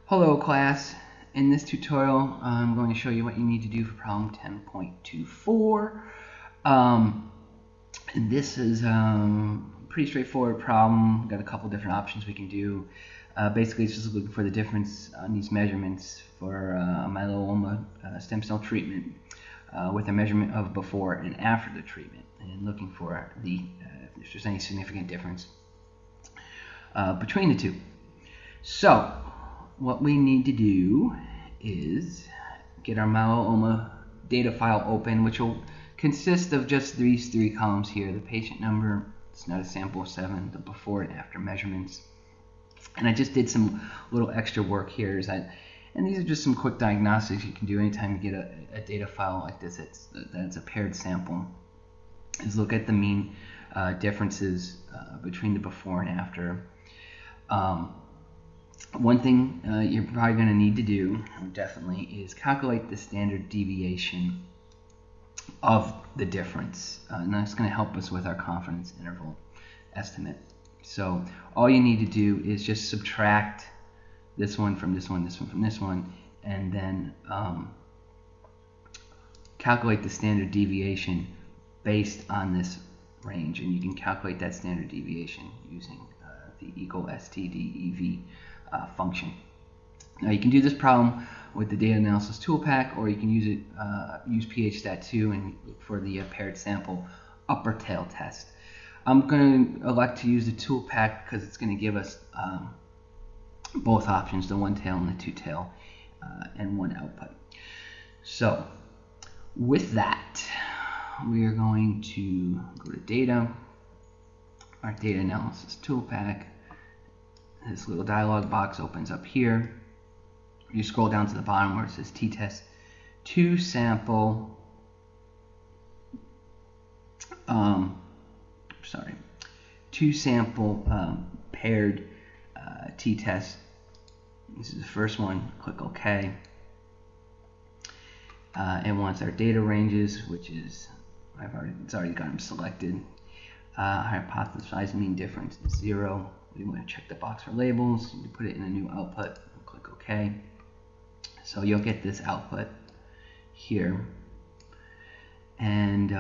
Hello class, in this tutorial I'm going to show you what you need to do for problem 10.24. This is a pretty straightforward problem. We've got a couple different options we can do. Basically it's just looking for the difference on these measurements for a myeloma stem cell treatment with a measurement of before and after the treatment, and looking for if there's any significant difference between the two. So what we need to do is get our myeloma data file open, which will consist of just these three columns here: the patient number, it's not a sample of 7, the before and after measurements. And I just did some little extra work here, and these are just some quick diagnostics you can do anytime you get a data file like this that's a paired sample, is look at the mean differences between the before and after. One thing you're probably going to need to do, definitely, is calculate the standard deviation of the difference. And that's going to help us with our confidence interval estimate. So all you need to do is just subtract this one from this one, this one from this one, and then calculate the standard deviation based on this range. And you can calculate that standard deviation using the equal stdev function. Now you can do this problem with the data analysis toolpack, or you can use phstat2 and look for the paired sample upper tail test. I'm going to elect to use the toolpack because it's going to give us both options, the one tail and the two tail, and one output. So with that, we are going to go to data, our data analysis toolpack. This little dialog box opens up here. You scroll down to the bottom where it says t-test 2 sample paired t-test. This is the first one. Click OK. It wants our data ranges, which is it's already got them selected. Hypothesized mean difference is 0. We want to check the box for labels. You put it in a new output. Click OK. So you'll get this output here, and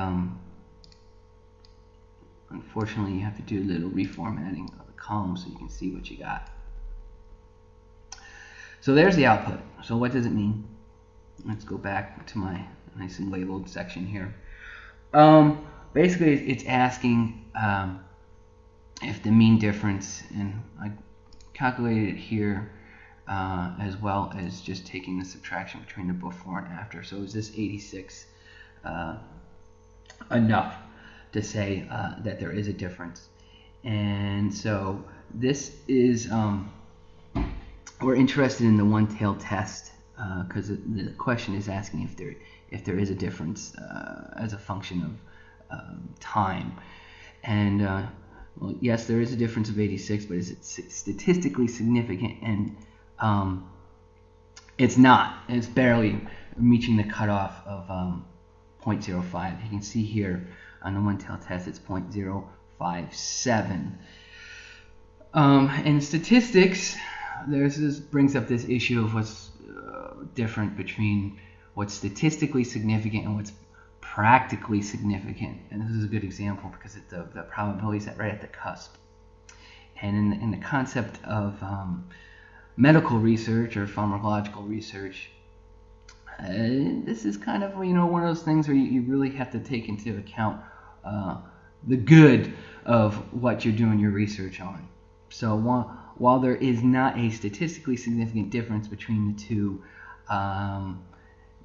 unfortunately you have to do a little reformatting of the column so you can see what you got. So there's the output. So what does it mean? Let's go back to my nicely labeled section here. Basically it's asking if the mean difference, and I calculated it here, as well as just taking the subtraction between the before and after. So is this 86 enough to say that there is a difference? And so this is, we're interested in the one tail test because the question is asking if there is a difference as a function of time. And well, yes, there is a difference of 86, but is it statistically significant? And it's not. It's barely reaching the cutoff of 0.05. You can see here on the one tail test it's 0.057. In statistics, this brings up this issue of what's different between what's statistically significant and what's practically significant. And this is a good example because the probability is right at the cusp. And in the concept of medical research or pharmacological research, this is kind of, one of those things where you really have to take into account the good of what you're doing your research on. So while there is not a statistically significant difference between the two,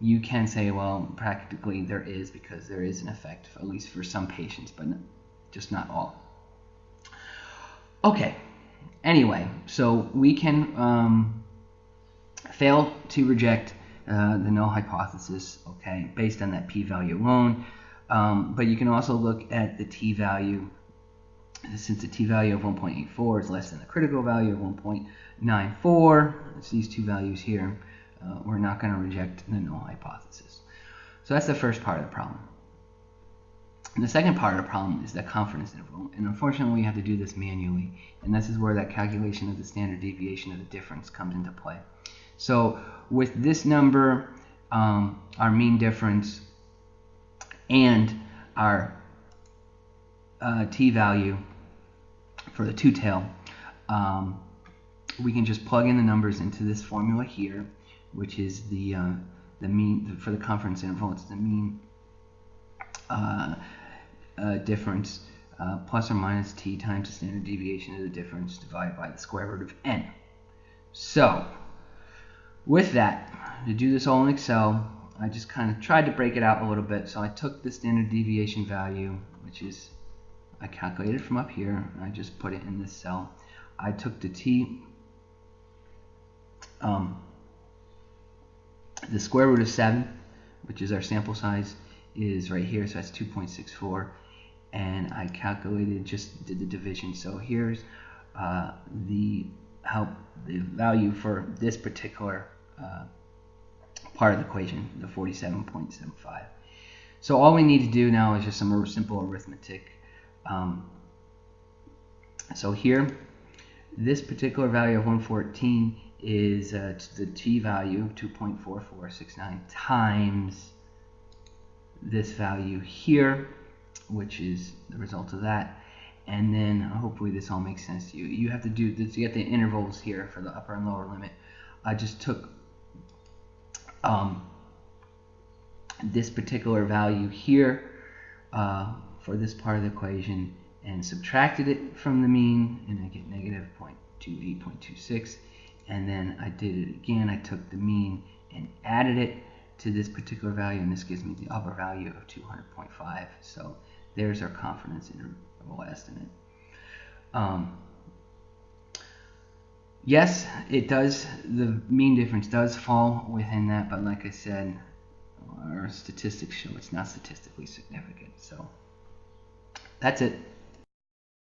you can say, well, practically there is, because there is an effect, at least for some patients, but just not all. Okay, anyway, so we can fail to reject the null hypothesis, okay, based on that p-value alone. But you can also look at the t-value. Since the t-value of 1.84 is less than the critical value of 1.94, it's these two values here, we're not going to reject the null hypothesis. So that's the first part of the problem. The second part of the problem is that confidence interval, and unfortunately we have to do this manually, and this is where that calculation of the standard deviation of the difference comes into play. So with this number, our mean difference and our t-value for the two-tail, we can just plug in the numbers into this formula here, which is the mean for the confidence interval. It's the mean difference plus or minus t times the standard deviation of the difference divided by the square root of n. So with that, to do this all in Excel, I just kind of tried to break it out a little bit. So I took the standard deviation value, which is I calculated from up here, and I just put it in this cell. I took the the square root of 7, which is our sample size, is right here, so that's 2.64, and I calculated, just did the division. So here's the value for this particular part of the equation, the 47.75. So all we need to do now is just some simple arithmetic. So here, this particular value of 114 is the t value, 2.4469, times this value here, which is the result of that. And then hopefully this all makes sense to you. You have to do this, you get the intervals here for the upper and lower limit. I just took this particular value here for this part of the equation and subtracted it from the mean, and I get negative 0.2826. And then I did it again. I took the mean and added it to this particular value, and this gives me the upper value of 200.5. So there's our confidence interval estimate. Yes, it does. The mean difference does fall within that, but like I said, our statistics show it's not statistically significant. So that's it.